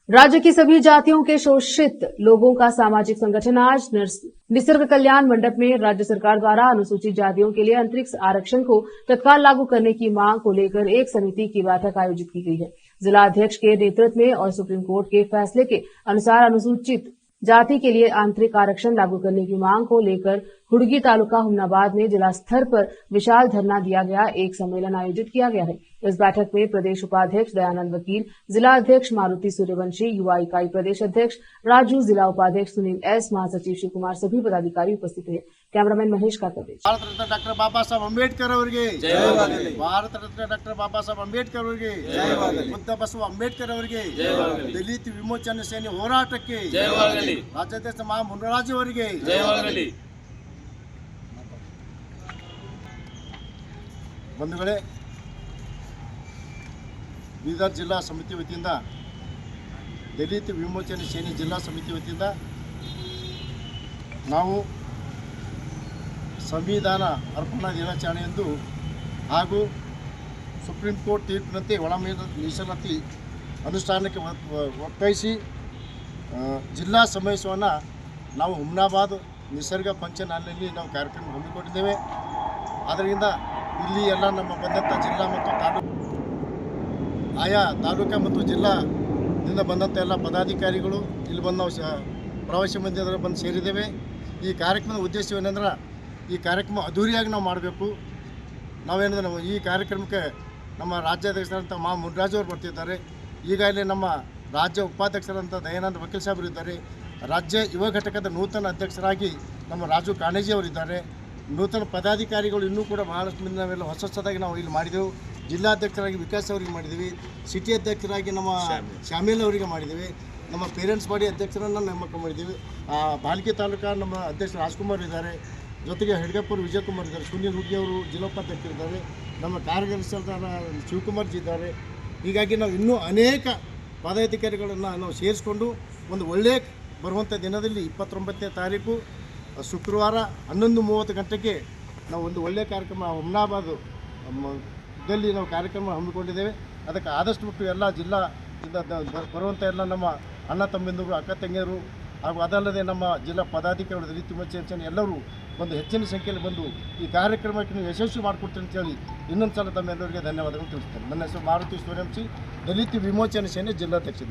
राज्य की सभी जातियों के शोषित लोगों का सामाजिक संगठन आज निसर्ग कल्याण मंडप में राज्य सरकार द्वारा अनुसूचित जातियों के लिए अंतरिक्ष आरक्षण को तत्काल लागू करने की मांग को लेकर एक समिति की बैठक आयोजित की गई है। जिला अध्यक्ष के नेतृत्व में और सुप्रीम कोर्ट के फैसले के अनुसार अनुसूचित जाति के लिए आंतरिक आरक्षण लागू करने की मांग को लेकर हुड़गी तालुका हुमनाबाद में जिला स्तर पर विशाल धरना दिया गया। एक सम्मेलन आयोजित किया गया है। इस बैठक में प्रदेश उपाध्यक्ष दयानंद वकील, जिला अध्यक्ष मारुति सूर्यवंशी, युवा इकाई प्रदेश अध्यक्ष राजू, जिला उपाध्यक्ष सुनील एस, महासचिव शिव कुमार सभी पदाधिकारी उपस्थित रहे। कैमरामैन महेश का कवरेज। भारत रत्न डॉक्टर बाबा साहब अंबेडकर ಅವರಿಗೆ ಜಯವಾಗಲಿ। ಭಾರತ ರತ್ನ ಡಾಕ್ಟರ್ ಬಾಬಾ ಸಾಹೇಬ್ ಅಂಬೇಡ್ಕರ್ ಅವರಿಗೆ ಜಯವಾಗಲಿ। ಬುದ್ಧ ಬಸವ ಅಂಬೇಡ್ಕರ್ ಅವರಿಗೆ ಜಯವಾಗಲಿ। ದಲಿತ ವಿಮೋಚನೆ ಸೇನೆ ಹೋರಾಟಕ್ಕೆ ಜಯವಾಗಲಿ। ರಾಜ್ಯಾಧ್ಯಕ್ಷ ಮಾ ಮುನರಾಜು ಅವರಿಗೆ ಜಯವಾಗಲಿ। ಬಂಧುಗಳೇ, ಬೀದರ್ ಜಿಲ್ಲಾ ಸಮಿತಿ ವತಿಯಿಂದ ದಲಿತ ವಿಮೋಚನೆ ಸೇನೆ ಜಿಲ್ಲಾ ಸಮಿತಿ ವತಿಯಿಂದ ನಾವು ಸಂವಿಧಾನ ಅರ್ಪಣಾ ದಿನಾಚರಣೆಯಂದು ಹಾಗೂ ಸುಪ್ರೀಂ ಕೋರ್ಟ್ ತೀರ್ಪಿನಂತೆ ಒಳ ಮೀಸಲಾತಿ ಅನುಷ್ಠಾನಕ್ಕೆ ಒತ್ತಾಯಿಸಿ ಜಿಲ್ಲಾ ಸಮಾವೇಶವನ್ನು ನಾವು ಹುಮ್ನಾಬಾದ್ ನಿಸರ್ಗ ಪಂಚನಾಲಿನಲ್ಲಿ ನಾವು ಕಾರ್ಯಕ್ರಮ ಹಮ್ಮಿಕೊಂಡಿದ್ದೇವೆ। ಆದ್ದರಿಂದ ಇಲ್ಲಿ ಎಲ್ಲ ನಮ್ಮ ಬಂದಂಥ ಜಿಲ್ಲಾ ಮತ್ತು ತಾಲೂಕು ಆಯಾ ತಾಲೂಕು ಮತ್ತು ಜಿಲ್ಲಾದಿಂದ ಬಂದಂಥ ಎಲ್ಲ ಪದಾಧಿಕಾರಿಗಳು ಇಲ್ಲಿ ಬಂದು ನಾವು ಪ್ರವಾಸಿ ಮಂದಿರದಲ್ಲಿ ಬಂದು ಸೇರಿದ್ದೇವೆ। ಈ ಕಾರ್ಯಕ್ರಮದ ಉದ್ದೇಶವೇನೆಂದ್ರೆ ಈ ಕಾರ್ಯಕ್ರಮ ಅದ್ದೂರಿಯಾಗಿ ನಾವು ಮಾಡಬೇಕು। ನಾವೇನಿದೆ ನಾವು ಈ ಕಾರ್ಯಕ್ರಮಕ್ಕೆ ನಮ್ಮ ರಾಜ್ಯಾಧ್ಯಕ್ಷರಂಥ ಮಾ ಮುನರಾಜು ಅವರು ಬರ್ತಿದ್ದಾರೆ। ಈಗಾಗಲೇ ನಮ್ಮ ರಾಜ್ಯ ಉಪಾಧ್ಯಕ್ಷರಂಥ ದಯಾನಂದ ವಕೀಲ್ ಸಾಹೇಬರು ಇದ್ದಾರೆ। ರಾಜ್ಯ ಯುವ ಘಟಕದ ನೂತನ ಅಧ್ಯಕ್ಷರಾಗಿ ನಮ್ಮ ರಾಜು ಕಾಣೇಜಿ ಅವರಿದ್ದಾರೆ। ನೂತನ ಪದಾಧಿಕಾರಿಗಳು ಇನ್ನೂ ಕೂಡ ಬಹಳಷ್ಟು ಮಂದಿ ನಾವೆಲ್ಲ ಹೊಸದಾಗಿ ನಾವು ಇಲ್ಲಿ ಮಾಡಿದೆವು। ಜಿಲ್ಲಾಧ್ಯಕ್ಷರಾಗಿ ವಿಕಾಸ್ ಅವರಿಗೆ ಮಾಡಿದ್ದೀವಿ, ಸಿಟಿ ಅಧ್ಯಕ್ಷರಾಗಿ ನಮ್ಮ ಶ್ಯಾಮೇಲ್ ಅವರಿಗೆ ಮಾಡಿದ್ದೀವಿ, ನಮ್ಮ ಪೇರೆಂಟ್ಸ್ ಬಾಡಿ ಅಧ್ಯಕ್ಷರನ್ನು ನೇಮಕ ಮಾಡಿದ್ದೀವಿ। ಬಾಲ್ಕಿ ತಾಲೂಕಾ ನಮ್ಮ ಅಧ್ಯಕ್ಷ ರಾಜ್ಕುಮಾರ್ ಇದ್ದಾರೆ, ಜೊತೆಗೆ ಹೆಡ್ಗಪ್ಪರು ವಿಜಯಕುಮಾರ್ ಇದ್ದಾರೆ, ಸುನೀಲ್ ಹುಡ್ಗಿ ಅವರು ಜಿಲ್ಲೋಪಾಧ್ಯಕ್ಷರಿದ್ದಾರೆ, ನಮ್ಮ ಕಾರ್ಯದರ್ಶಿ ಶಿವಕುಮಾರ್ ಜಿ ಇದ್ದಾರೆ। ಹೀಗಾಗಿ ನಾವು ಇನ್ನೂ ಅನೇಕ ಪದಾಧಿಕಾರಿಗಳನ್ನು ನಾವು ಸೇರಿಸ್ಕೊಂಡು ಒಂದು ಒಳ್ಳೆಯ ಬರುವಂಥ ದಿನದಲ್ಲಿ 29ನೇ ತಾರೀಕು ಶುಕ್ರವಾರ 11:30 ಗಂಟೆಗೆ ನಾವು ಒಂದು ಒಳ್ಳೆಯ ಕಾರ್ಯಕ್ರಮ ಹುಮ್ನಾಬಾದಲ್ಲಿ ನಾವು ಕಾರ್ಯಕ್ರಮ ಹಮ್ಮಿಕೊಂಡಿದ್ದೇವೆ। ಅದಕ್ಕೆ ಆದಷ್ಟು ಬಿಟ್ಟು ಎಲ್ಲ ಜಿಲ್ಲಾದಿಂದ ಬರುವಂಥ ಎಲ್ಲ ನಮ್ಮ ಅಣ್ಣ ತಮ್ಮಂದಿರು, ಅಕ್ಕ ತಂಗಿಯರು ಹಾಗೂ ಅದಲ್ಲದೆ ನಮ್ಮ ಜಿಲ್ಲಾ ಪದಾಧಿಕಾರಿಗಳು, ದಲಿತ ವಿಮೋಚನೆ ಎಲ್ಲರೂ ಒಂದು ಹೆಚ್ಚಿನ ಸಂಖ್ಯೆಯಲ್ಲಿ ಬಂದು ಈ ಕಾರ್ಯಕ್ರಮಕ್ಕೆ ನೀವು ಯಶಸ್ವಿ ಮಾಡಿಕೊಡ್ತೀರಿ ಅಂತೇಳಿ ಇನ್ನೊಂದು ಸಲ ತಮ್ಮೆಲ್ಲರಿಗೆ ಧನ್ಯವಾದಗಳು ತಿಳಿಸ್ತೇನೆ। ನನ್ನ ಹೆಸರು ಮಾರುತಿ ಸೂರ್ಯವಂಶಿ, ದಲಿತ ವಿಮೋಚನೆ ಸೇನೆ ಜಿಲ್ಲಾಧ್ಯಕ್ಷ।